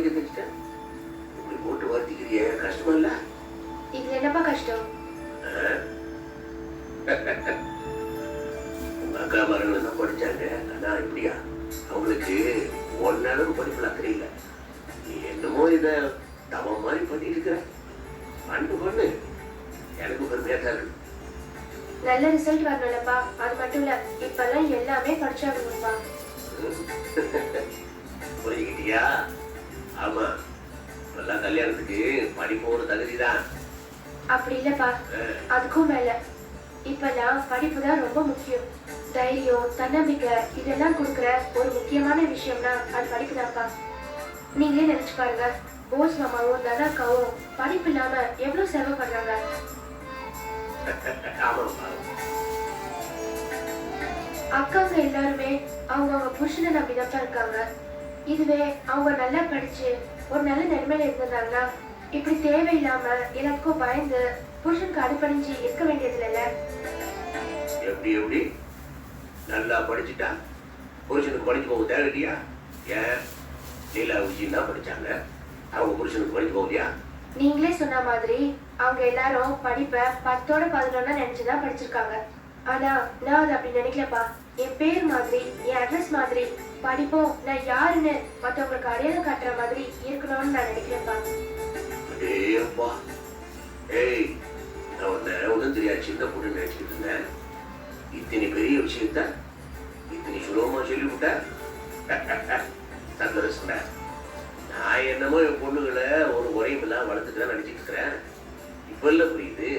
படிக்க தெரிஞ்சுட்டேன். இப்படி போட்டு வருத்திக்கிறிய கஷ்டமா இல்ல? இதுல என்னப்பா கஷ்டம்? உங்க அக்கா மரங்கள் தான் படிச்சாங்க. ஆனா இப்படியா? அவங்களுக்கு ஒன்னளவு படிப்புலாம் தெரியல. நீ என்னமோ இத தவம் மாதிரி பண்ணிட்டு இருக்கிற. பண்ணு பண்ணு, எனக்கு பெருமையா தான் இருக்கு. நல்ல ரிசல்ட் வரணும்லப்பா. அது மட்டும் இல்ல, இப்பெல்லாம் எல்லாமே படிச்சாகணும்ப்பா. புரிஞ்சுக்கிட்டியா? ஆமா, நல்லா கல்யாணத்துக்கு படிப்பு ஒரு தகுதிதான். அப்படி இல்லப்பா, அதுக்கும் மேல இப்பெல்லாம் படிப்பு தான் ரொம்ப முக்கியம். தைரியம், தன்னம்பிக்கை இதெல்லாம் கொடுக்குற ஒரு முக்கியமான விஷயம்னா அது படிப்பு தான்ப்பா. நீங்களே நினைச்சு பாருங்க, போஸ் மாமாவும் தனாக்காவும் படிப்பு இல்லாம எவ்வளவு சிரமப்படுறாங்க. அக்காங்க எல்லாருமே அவங்க புருஷனை நம்பிதான் இருக்காங்க. இதுவே அவங்க நல்லா படிச்சு ஒரு நல்ல நிலைமையில இருந்திருந்தாங்கன்னா இப்படி தேவையில்லாம எனக்கும் பயந்து புருஷனுக்கு அடிபணிஞ்சு இருக்க வேண்டியது இல்ல. எப்படி எப்படி நல்லா படிச்சுட்டா புருஷனுக்கு படிச்சு போக தேவையா? ஏன் நீலா விஜய் தான் படிச்சாங்க, அவங்க புருஷனுக்கு படிச்சு போகலையா? நீங்களே சொன்ன மாதிரி அவங்க எல்லாரும் படிப்பை 10ஓட 11 நினைச்சுதான் படிச்சிருக்காங்க. ஆனா நான் அதை அப்படி நினைக்கலப்பா. என் பேர் மாதிரி, என் அட்ரஸ் மாதிரி படிப்பும் நான் யாருன்னு மற்றவங்களுக்கு அடையாளம் காட்டுற மாதிரி இருக்கணும்னு நான் நினைக்கிறேன்ப்பா. ஏய், நான் ஒன்னும் தெரியாது சின்ன பொண்ணு நினைச்சிட்டு இருந்தேன். இத்தனை பெரிய விஷயத்த இத்தனை சுலபமா சொல்லிவிட்ட. சந்தோஷம். நான் என்னமோ என் பொண்ணுகளை ஒரு உரையெல்லாம் வளர்த்துட்டு தான் நினைச்சிட்டு இருக்கிறேன். இப்ப இல்ல புரியுது.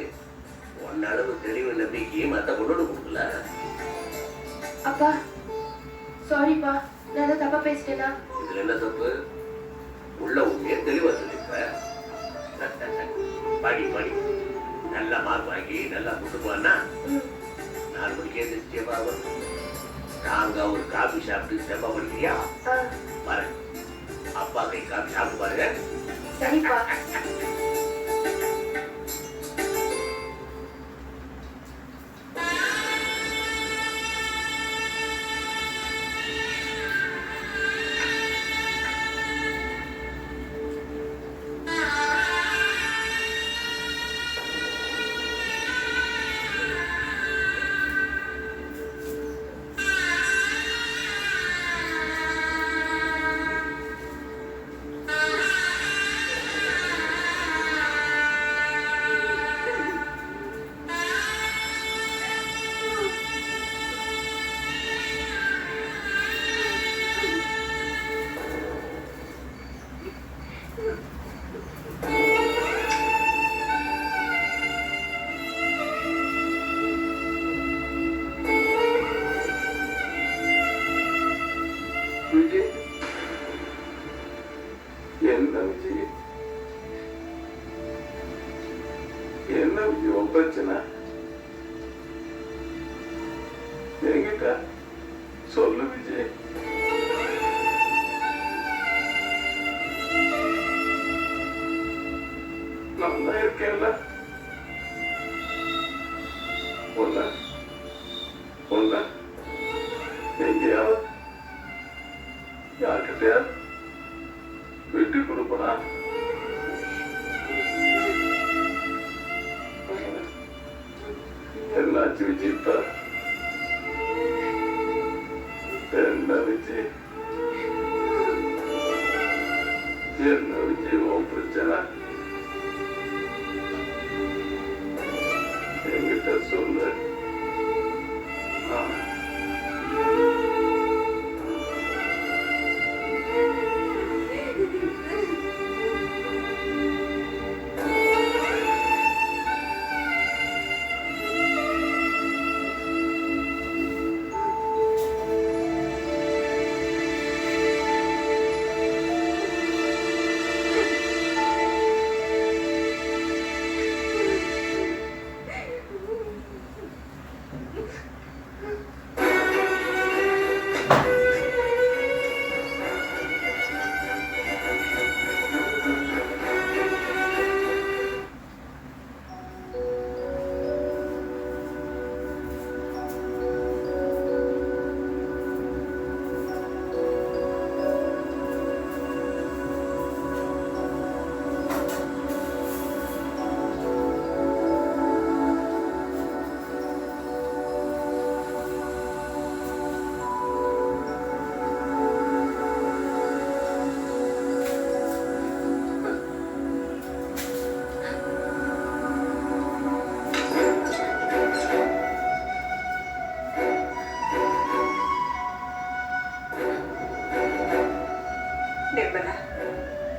ஒன்னளவு தெளிவு நம்பிக்கையும் மற்ற பொண்ணோட கொடுக்கல. அப்பா சாரிப்பா, நான் அதை தப்பா பேசிட்டேனா? இதுல என்ன தப்பு? உள்ள உண்மையை தெளிவா சொல்லிருக்க. படி படி, நல்லா மார்க் வாங்கி நல்லா கூட்டுக்குவான்னா 4 மணிக்கு எழுந்திரிச்சே பாவம். நாங்க ஒரு காபி சாப்பிட்டு ஸ்டெப்பா படிக்கிறியா? பாரு, அப்பா கை காபி சாப்பிட்டு பாருங்க. சரிப்பா. என்ன விஜய் பிரச்சனை? என்கிட்ட சொல்லு விஜய். நான் தான் இருக்கேன்ல. ஒன்ன எங்கேயாவது யார்கிட்டயாவது விட்டு கொடுப்பனா? என்னாச்சு விஜய்ப்பா? என்ன விஜய்? என்ன விஜய் உன் பிரச்சனை? என்கிட்ட சொல்லு.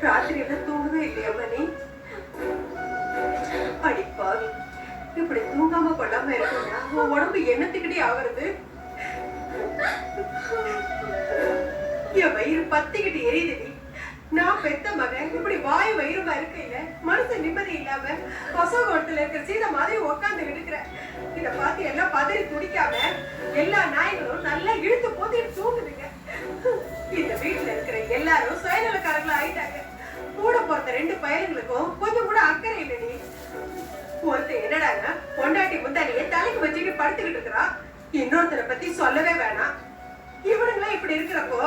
ராத்திரி எல்லாம் தூங்கவே இல்லையா மணி? அடிப்பாவி, இப்படி தூங்காம கொள்ளாம இருக்கா உன் உடம்பு என்னத்துக்கிட்டே ஆகுறது? என் வயிறு பத்திக்கிட்டு எரியுது. நான் பெத்த மகன் இப்படி வாயு வயிறுமா இருக்கையில மனசு நிம்மதி இல்லாம பசோகோட்டத்துல இருக்கிற சீதை மாதிரி உக்காந்து இருக்கிற. இத பார்த்து எல்லாம் பதறி துடிக்காம எல்லா நாய்களும் நல்லா இழுத்து போத்திட்டு தூங்குதுங்க. இந்த வீட்டுல இருக்கிற எல்லாரும் சுயநலக்காரங்களா ஆயிட்டாங்க. கூட பிறந்த 2 பயலுங்களுக்கும் கொஞ்சம் கூட அக்கறை இல்லடி. ஒருத்தர் என்னடான்னா பொண்டாட்டி முந்தானிய தலைக்கு வச்சுட்டு படுத்துக்கிட்டு இருக்கிறான். இன்னொருத்தரை பத்தி சொல்லவே வேணாம். இவனுங்களா இப்படி இருக்கிறப்போ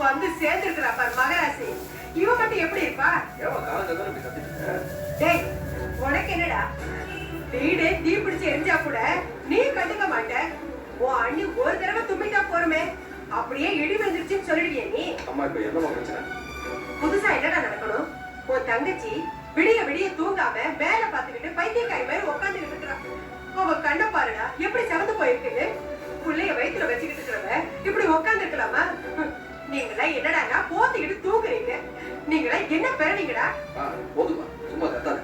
வந்து சேர்ந்திருக்கிறா பாரு மகராசி. இவன் மட்டும் எப்படி இருப்பா? டேய், உனக்கு என்னடா? வீடு தீ பிடிச்சு எரிஞ்சா கூட நீ கண்டுக்க மாட்ட. உன் அண்ணி ஒரு தடவை தும்பிட்டா போருமே, அப்படியே இடி வந்துருச்சுன்னு சொல்லிடுவியே நீ. அம்மா இப்ப என்னமா பிரச்சனை? புதுசா என்னடா நடக்கணும்? உன் தங்கச்சி விடிய விடிய தூங்காம வேலை பார்த்துக்கிட்டு பைத்தியக்காரி மாதிரி உட்காந்துக்கிட்டு இருக்கிறான். அவ கண்ண பாருடா எப்படி செவந்து போயிருக்குது. புள்ளைய வயிற்றுல வச்சுக்கிட்டு இருக்கிறவ இப்படி உட்காந்து இருக்கலாமா? நீங்களா என்னடானா போத்திக்கிட்டு தூங்குறீங்க. நீங்களா என்ன பெறனீங்கடா? போதுமா, சும்மா கத்தாத.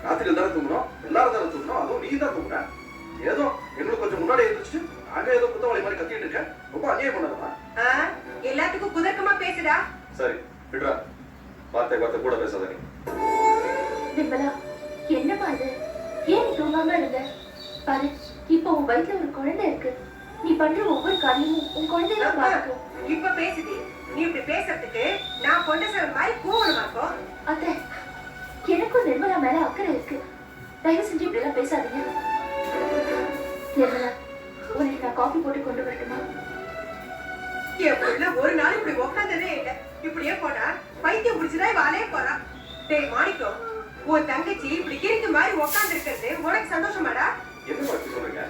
ராத்திரியில் தானே தூங்கணும், எல்லாரும் தானே தூங்கணும். அதுவும் நீ தான் தூங்குற. ஏதோ எங்களுக்கு கொஞ்சம் முன்னாடி இருந்துச்சு, அங்க ஏதோ குத்தவாளி மாதிரி கத்திட்டு இருக்க. ரொம்ப அநியாயம் பண்ணாதமா. எல்லாத்துக்கும் குதர்க்கமா பேசுடா. சரி விடுறா, வார்த்தை கூட பேசாத நீ. நிர்மலா, என்னப்பா இது? ஏன் நீ தூங்காம இருந்த? பாரு, இப்ப உன் வயித்துல ஒரு குழந்தை இருக்கு. நீ பண்ற ஒவ்வொரு காரியமும் உன் குழந்தைதான் பாதிக்கும். இப்ப பேசுதி. நீ இப்படி பேசுறதுக்கு நான் கொண்ட சேவை மாதிரி கூவணுமாக்கும்? அத்தை, எனக்கும் நிர்மலா மேல அக்கறை இருக்கு. தயவு செஞ்சு இப்படி எல்லாம் பேசாதீங்க. நிர்மலா, உனக்கு நான் காஃபி போட்டு கொண்டு வரட்டுமா? என் புள்ள ஒரு நாள் இப்படி உட்காந்ததே இல்ல. இப்படியே போனா பைத்தியம் பிடிச்சதா இவ அலைய போறான். டேய் மாணிக்கம், உன் தங்கச்சி இப்படி கிறுக்கு மாதிரி உட்கார்ந்து இருக்கிறது உனக்கு சந்தோஷமாடா? என்ன மாதிரி சொல்றீங்க?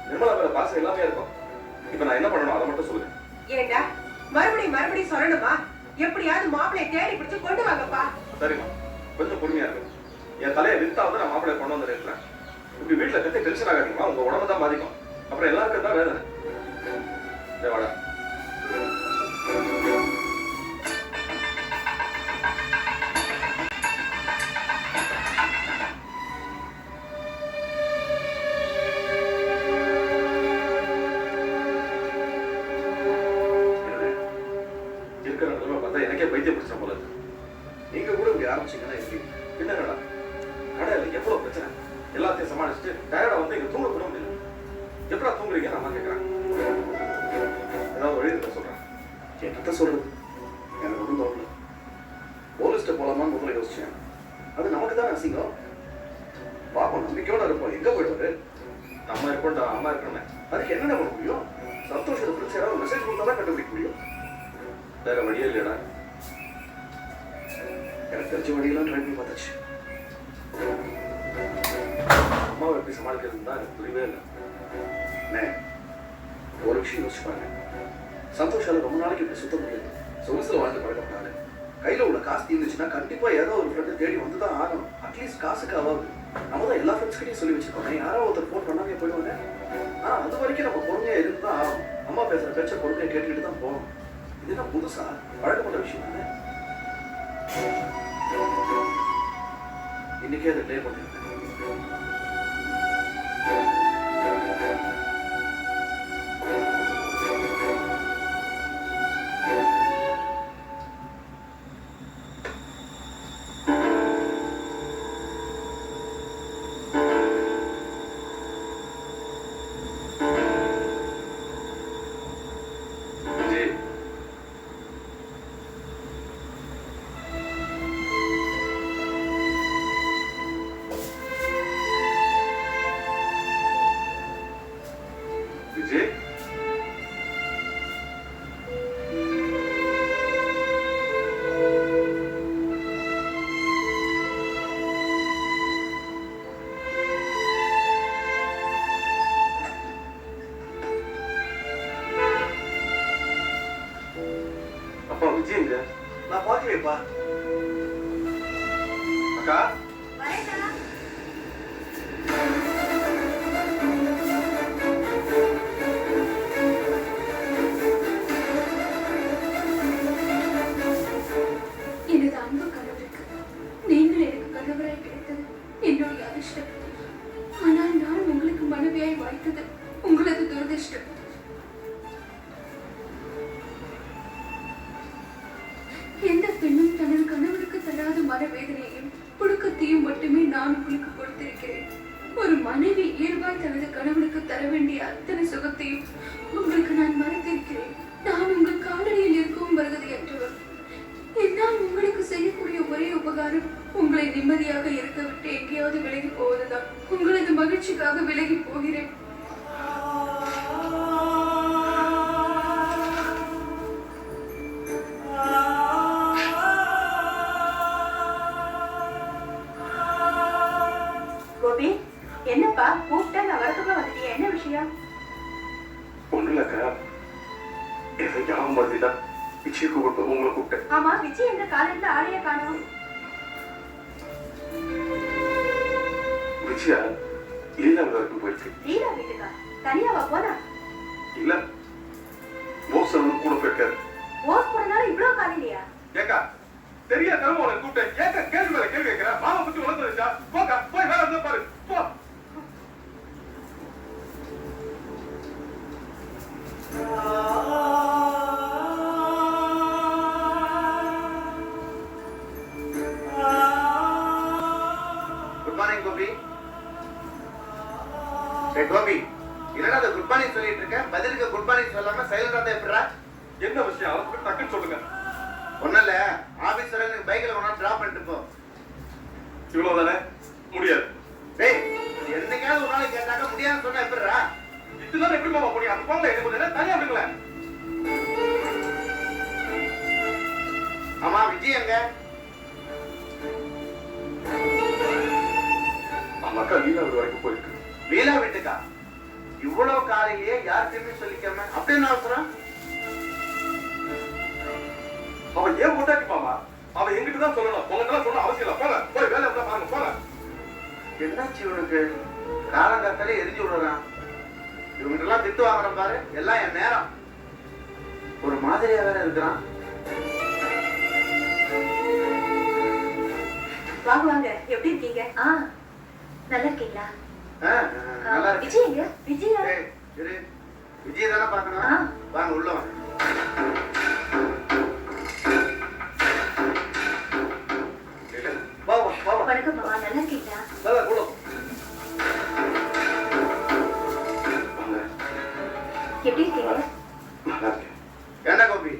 நிர்மலா மேல பாசம் எல்லாமே இருக்கும். இப்ப நான் என்ன பண்ணணும் அதை மட்டும் சொல்லுங்க. ஏண்டா மறுபடியும் சொல்லணுமா? எப்படியாவது மாப்பிளைய தேடி பிடிச்சு கொண்டு வாங்கப்பா. சரிம்மா, கொஞ்சம் பொறுமையா இருக்கு. என் தலையை வித்தாவது நான் மாப்பிளைய கொண்டு வந்து இருக்கிறேன். இப்படி வீட்டுல கத்தி டென்ஷன் ஆகாதீங்களா? உங்க உடம்பு தான் பாதிக்கும். அப்புறம் எல்லாருக்கும் தான் வேதனை. வாடா. நீங்க கூட இப்படி ஆரம்பிச்சீங்கன்னா எப்படி? பின்னடா கடையில் எவ்வளவு பிரச்சனை எல்லாத்தையும் சமாளிச்சுட்டு டயர்டா வந்து இங்க தூங்க கூட முடியல. எப்படா தூங்குறீங்க நான் கேட்கறேன். ஏதாவது வழி இருக்க சொல்றேன். என்னத்த சொல்றது? எனக்கு ஒன்றும் தோணல. போலீஸ்ட போலாமான்னு முதல்ல யோசிச்சேன். அது நமக்கு தான் அசிங்கம். பாப்போம், நம்பிக்கையோட இருப்போம். எங்க போயிடுவாரு? நம்ம இருக்கோம்டா, அம்மா இருக்கோமே. அதுக்கு என்னென்ன பண்ண முடியும்? சந்தோஷத்தை பிடிச்சி யாராவது மெசேஜ் கொடுத்தா தான் கண்டுபிடிக்க முடியும். வேற வழியே இல்லையடா. எனக்கு தெரிஞ்ச வழியெல்லாம் ட்ரை பண்ணி பார்த்தாச்சு. அம்மாவை எப்படி சமாளிக்கிறது தான் எனக்கு புரியவே இல்லை. ஒரு விஷயம் யோசிச்சு பாருங்க. சந்தோஷால ரொம்ப நாளைக்கு இப்படி சுத்த முடியாது. சொகுசுல வாழ்ந்து பழக்கப்படாது. கையில உள்ள காசு தீர்ந்துச்சுன்னா கண்டிப்பா ஏதோ ஒரு ஃப்ரெண்டை தேடி வந்து தான் ஆகணும். அட்லீஸ்ட் காசுக்கு ஆகாது. நம்ம தான் எல்லா ஃப்ரெண்ட்ஸ்கிட்டையும் சொல்லி வச்சிருக்கோம். யாரோ ஒருத்தர் ஃபோன் பண்ணாமே போயிடுவாங்க. ஆனா அது வரைக்கும் நம்ம பொறுமையா இருந்து தான் ஆகணும். அம்மா பேசுற பேச்ச பொறுமையா கேட்டுக்கிட்டு தான் போகணும். இதுதான் புதுசா பழக்கப்பட்ட விஷயம் தானே. இன்னைக்கே அதை ப்ளே பண்ணிருக்கேன். அப்பா விஜயங்க, நான் பார்க்கலையப்பா. அக்கா இந்த விவகாரம் உங்களை நிம்மதியாக இருக்க விட்டு எங்கேயாவது விலகி போவதுதான். உங்களது மகிழ்ச்சிக்காக விலகி போகிறேன். கோபி, என்னப்பா கூப்பிட்டா நான் வரதுக்குள்ள வந்துட்டியா? என்ன விஷயம்? ஒண்ணு இல்லக்கா, ஏதோ ஞாபகம் வருதுதான் விஜய் கூப்பிட்டு உங்களை கூப்பிட்டேன். ஆமா, விஜய் எங்க காலையில ஆளைய காணோம். விஜயா லீலா வரைக்கும் போயிருக்கு. லீலா வீட்டுக்கா? தனியாவா போனா? இல்ல, போஸ் கூட போயிருக்காரு. போஸ் போறனால இவ்வளவு காலையிலையா? ஏக்கா தெரியாத உங்களை கூப்பிட்டேன். ஏக்கா கேள்வி மேல கேள்வி கேட்கிற மாமா பத்தி வளர்ந்துருச்சா? போக்கா போய் வேலை இருந்தா பாரு போ. Good morning Gopi. கோபி, என்னடா அது குட் மார்னிங் சொல்லிட்டு இருக்க? பதிலுக்கு குட் மார்னிங் சொல்லாம சைலண்டா தான் எப்படிடா? என்ன விஷயம் அவருக்கு டக்குன்னு சொல்லுங்க. ஒண்ணும் இல்ல, ஆபீஸ் வர எனக்கு பைக்ல ஒண்ணா டிராப் பண்ணிட்டு போ. இவ்வளவுதானே? முடியாது. டேய், என்னைக்காவது ஒரு நாளைக்கு கேட்டாக்க முடியாதுன்னு சொன்னா எப்படிடா? இதுதான் எப்படி மாமா முடியும்? அந்த போன்ல எனக்கு கொஞ்சம் நேரம் தனியா விடுங்கள. ஆமா, விஜய் எங்க? அவங்க அக்கா லீலா வரைக்கும் போயிருக்கு. லீலா வீட்டுக்கா? இவ்வளவு காலையிலேயே யார்கிட்டயுமே சொல்லிக்காம அப்படி என்ன அவசரம்? அவன் ஏன் போட்டாக்கி மாமா? அவன் எங்கிட்ட தான் சொல்லணும். உங்ககிட்ட சொன்ன அவசியம் இல்ல. போங்க, போய் வேலை இருந்தா பாருங்க போங்க. என்னாச்சு இவனுக்கு? காலங்காத்தாலே எரிஞ்சு விடுறான். இவங்கிட்ட எல்லாம் திட்டு வாங்குறேன் பாரு, எல்லாம் என் நேரம். ஒரு மாதிரியா வேற இருக்கிறான். வாங்க வாங்க, எப்படி இருக்கீங்க? நல்லா இருக்கீங்களா? நல்லா இருக்கு. விஜய் எங்க? விஜயா? ஏய், இரு. விஜய் தானே பார்க்கணும். வாங்க உள்ள வாங்க. வாமா வாமா. வணக்கம் மாமா, நல்லா இருக்கீங்களா? நல்லா கூட வாங்க. எப்படி இருக்கீங்க? நல்லா இருக்கேன். ஏண்டா கோபி,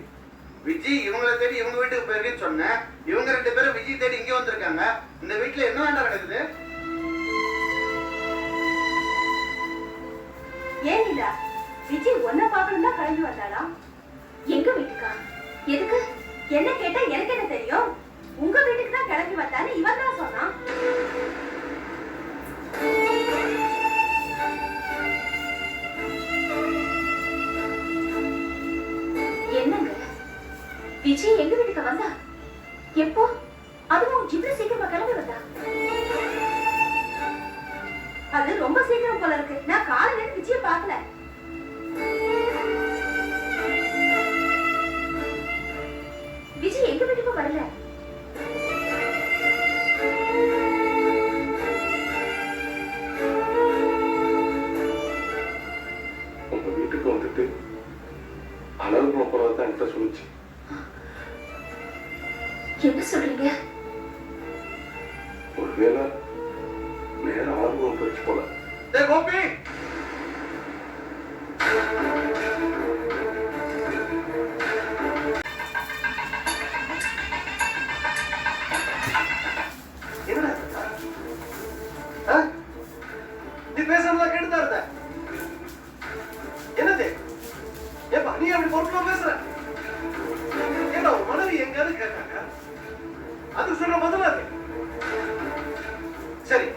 விஜய் இவங்களை தேடி இவங்க வீட்டுக்கு போயிருக்கேன்னு சொன்னேன். இவங்க 2 பேரும் விஜய் தேடி இங்க வந்திருக்காங்க. இந்த வீட்டுல என்ன வேண்டாம் நடக்குது? ஏன் இல்ல? விஜய் ஒன்ன பார்க்கணும் தான் கிளம்பி வந்தாளா? எங்க வீட்டுக்கா? எதுக்கு? என்ன கேட்டா எனக்கு என்ன தெரியும்? உங்க வீட்டுக்கு தான் கிளம்பி வந்தான்னு இவன் தான் சொன்னான். என்னங்க? விஜய் எங்க வீட்டுக்கு வந்தா? எப்போ? அதுவும் இவ்வளவு சீக்கிரமா கிளம்பி வந்தா? அது ரொம்ப சீக்கிரம் போல இருக்கு. நான் காலையில இருந்து விஜய பார்க்கல. விஜய் எங்க வீட்டுக்கும் வரல. உங்க வீட்டுக்கு வந்துட்டு அழகு போறதான் என்கிட்ட சொல்லிச்சு. என்ன சொல்றீங்க? ஒருவேளை நேரம் அழகு போயிடுச்சு போல. டேய் கோபி, என்னடா நீ பேசுறதெல்லாம் கேட்டுதான் இருந்த. என்னது? ஏப்பா நீ அப்படி பொறுப்பா பேசுற? ஏன்னா உன் மனைவி எங்காவது கேட்டாங்க, அது சொல்ற பதிலா இருக்கு. சரி,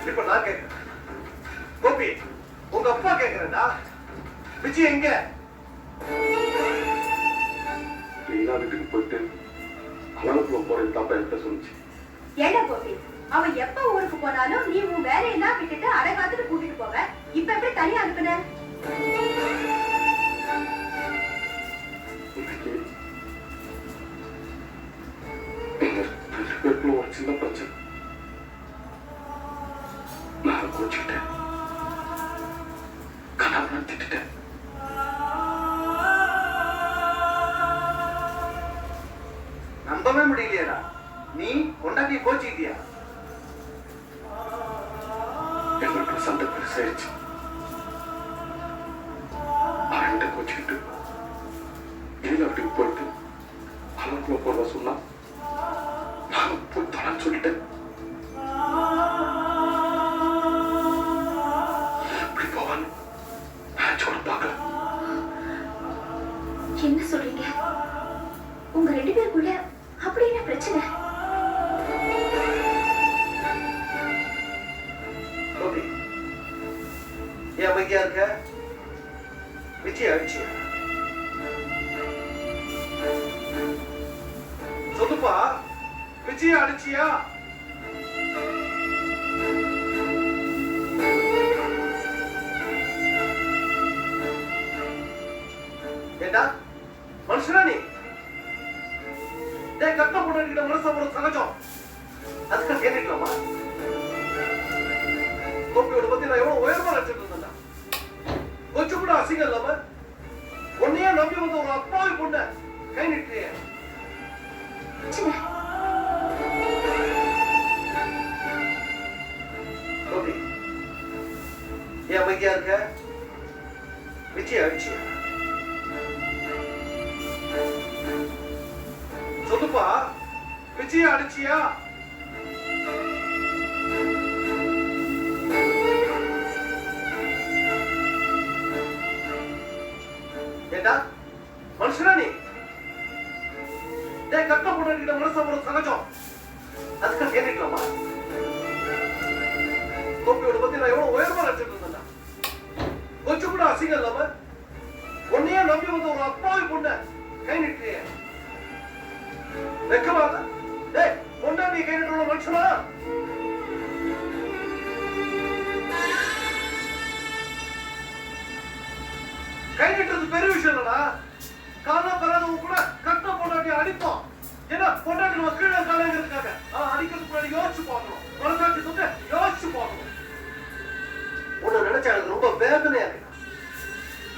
இப்ப நான் கேட்கிறேன். கோபி, உங்க அப்பா கேட்கிறேன்டா, விஜய் எங்க? லீலா வீட்டுக்கு போயிட்டு அழகு போறது தப்பா என்கிட்ட சொல்லிச்சு. ஏண்டா கோபி, அவ எப்ப ஊருக்கு போனாலும் நீ உன் வேலையெல்லாம் விட்டுட்டு அடகாத்துட்டு கூட்டிட்டு போவ. இப்ப எப்படி தனியா அனுப்புன? இன்னைக்கு எங்க 2 பேருக்குள்ள ஒரு சின்ன பிரச்சனை. நான் கோச்சுக்கிட்டேன், கனவு திட்டேன். நம்பவே முடியலையடா. நீ கொண்டாட்டி கோச்சிக்கிட்டியா? எங்களுக்கு சண்டை பெருசாயிடுச்சு. அவன்கிட்ட கோச்சுக்கிட்டு லீலா வீட்டுக்கு போயிட்டு அழகுல போறதா சொன்னா நான் பேசாம போய் தரேன்னு சொல்லிட்டேன். எப்படி போவான்னு மேட்சோட பார்க்கல. என்ன சொல்றீங்க? உங்க 2 பேருக்குள்ள அப்படி என்ன பிரச்சனை? கோபி, ஏன் அமைதியா இருக்க? விஜய் அடிச்சியா? சொல்லுப்பா, விஜய் அடிச்சியா? ஏண்டா மனுஷனா நீ? கட்ட போட்டு மனசு ஒரு சகஜம், அதுக்கு கேட்டுக்கலாமா? கோப்பியோட பத்தி நான் எவ்வளவு உயர்வா நினைச்சிட்டு இருந்தேன். கொஞ்சம் கூட அசிங்கம் இல்லாம உன்னையே நம்பி வந்த ஒரு அப்பாவி பொண்ண கை நிற்கிறிய. கோபி, ஏன் அமைதியா இருக்க? விஜய் அடிச்சியா? சொல்லுப்பா, விஜய் அடிச்சியா? ஏண்டா மனுஷனா நீ? கட்ட போட்டு மனசு ஒரு சகஜம், அதுக்கு கேட்டுக்கலாமா? கோப்பியோட பத்தி நான் எவ்வளவு உயர்வா நினைச்சிட்டு இருந்தேன். கொஞ்சம் கூட அசிங்கம் இல்லாம உன்னையே நம்பி வந்த ஒரு அப்பாவி பொண்ண கை நிற்கிறிய. வெக்கமாத? பொண்ணா நீ கை நிற்கிற மனுஷனா? கை நிட்டுறது பெரிய விஷயம் இல்லடா. காலம் பெறாதவங்க கூட கட்ட பொண்டாட்டி அடிப்போம். ஏன்னா பொண்டாட்டி நம்ம கீழே காலங்கிறதுக்காக அடிக்கிறதுக்கு முன்னாடி யோசிச்சு பார்க்கணும். மனசாட்சி தொட்டு யோசிச்சு பார்க்கணும். உன்னை நினைச்சா எனக்கு ரொம்ப வேதனையா இருக்கு,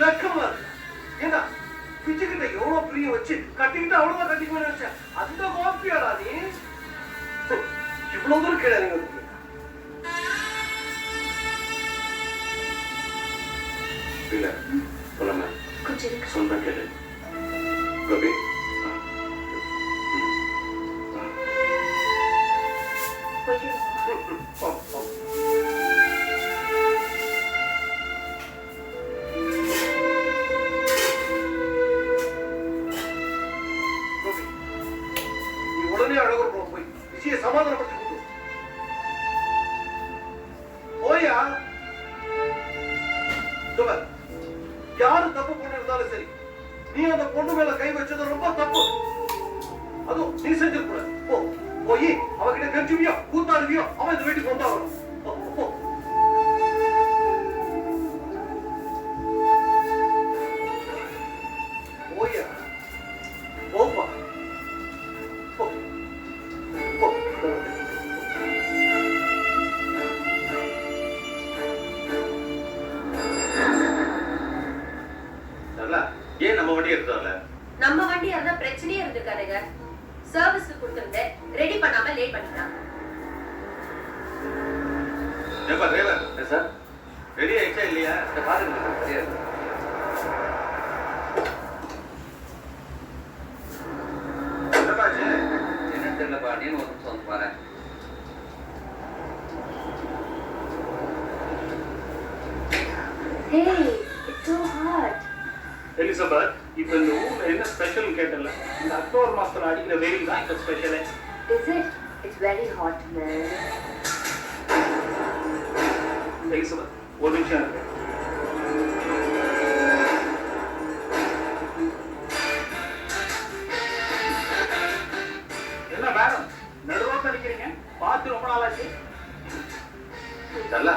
வெக்கமா இருக்கு. ஏன்னா பிச்சுக்கிட்ட எவ்வளவு பிரிய வச்சு கட்டிக்கிட்டு அவ்வளவுதான் கட்டிக்கணும்னு நினைச்சேன். அந்த கோப்பியாடா நீ? இவ்வளவு தூரம் கீழே நீங்க இல்ல சொல்லாம கொஞ்சம் சொன்ன கேளு கோபி. நீ உடனே அழகர் போய் விஷய சமாதானப்படுத்தி கொடு. போயா? யாரு தப்பு பண்ணிருந்தாலும் சரி, நீ அந்த பொண்ணு மேல கை வச்சது ரொம்ப தப்பு. அதுவும் நீ செஞ்சிருக்கூட. போய் அவகிட்ட கெஞ்சுவியோ கூத்தாடுவியோ அவன் இந்த வீட்டுக்கு வந்தாகணும். போயா? போப்பா. ஏன் நம்ம வண்டி எடுத்தால? நம்ம வண்டி இருந்தா பிரச்சனையே இருந்திருக்காருங்க. சர்வீஸ்க்கு கொடுத்திருந்தேன், ரெடி பண்ணாம லேட் பண்ணிட்டான். ஏப்பா டிரைவர். சார், ரெடி ஆயிடுச்சா இல்லையா? பாருங்க சார், சரியா இருக்கு. என்னப்பாச்சு? என்ன தெரியலப்பா, நீ ஒரு நிமிஷம் வந்து பாரு. Hey, it's so hot. Elizabeth, இப்ப இந்த ஊர்ல என்ன ஸ்பெஷல் கேட்டல? இந்த அக்டோபர் மாசத்துல அடிக்கிற வெயில் தான் இப்ப ஸ்பெஷலே. Is it? It's very hot, man. Elizabeth, ஒரு நிமிஷம் இருக்கு. என்ன மேடம், நடு ரோட்ல நிக்கிறீங்க? பார்த்து ரொம்ப நாளாச்சு. நல்லா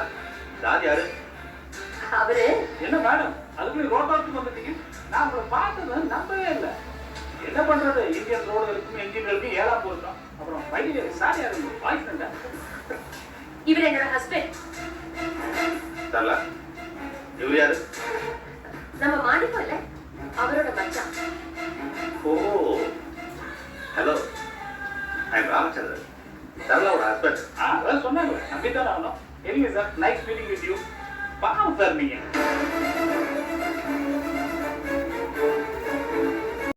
யார் யாரு? அவரு என்ன மேடம், அதுக்குள்ள ரோட்டோரத்துக்கு வந்துட்டீங்க? நான் உங்களை பார்த்தது நம்பவே இல்லை. என்ன பண்றது, இந்தியன் ரோடுகளுக்கும் என்ஜின்களுக்கும் ஏழாம் பொருத்தம். அப்புறம் வழியில சாரி யாரு, பாய் ஃப்ரெண்டா? இவர் என்னோட ஹஸ்பண்ட். நல்லா இவர் யாரு? நம்ம மாணிக்கம் இல்ல, அவரோட மச்சான். Oh hello, I am Ramachandran, சரளாவோட ஹஸ்பண்ட். அதான் சொன்னாங்க, நம்பித்தான் ஆகணும். Anyway sir, nice meeting with you. பாவம் சார் நீங்க.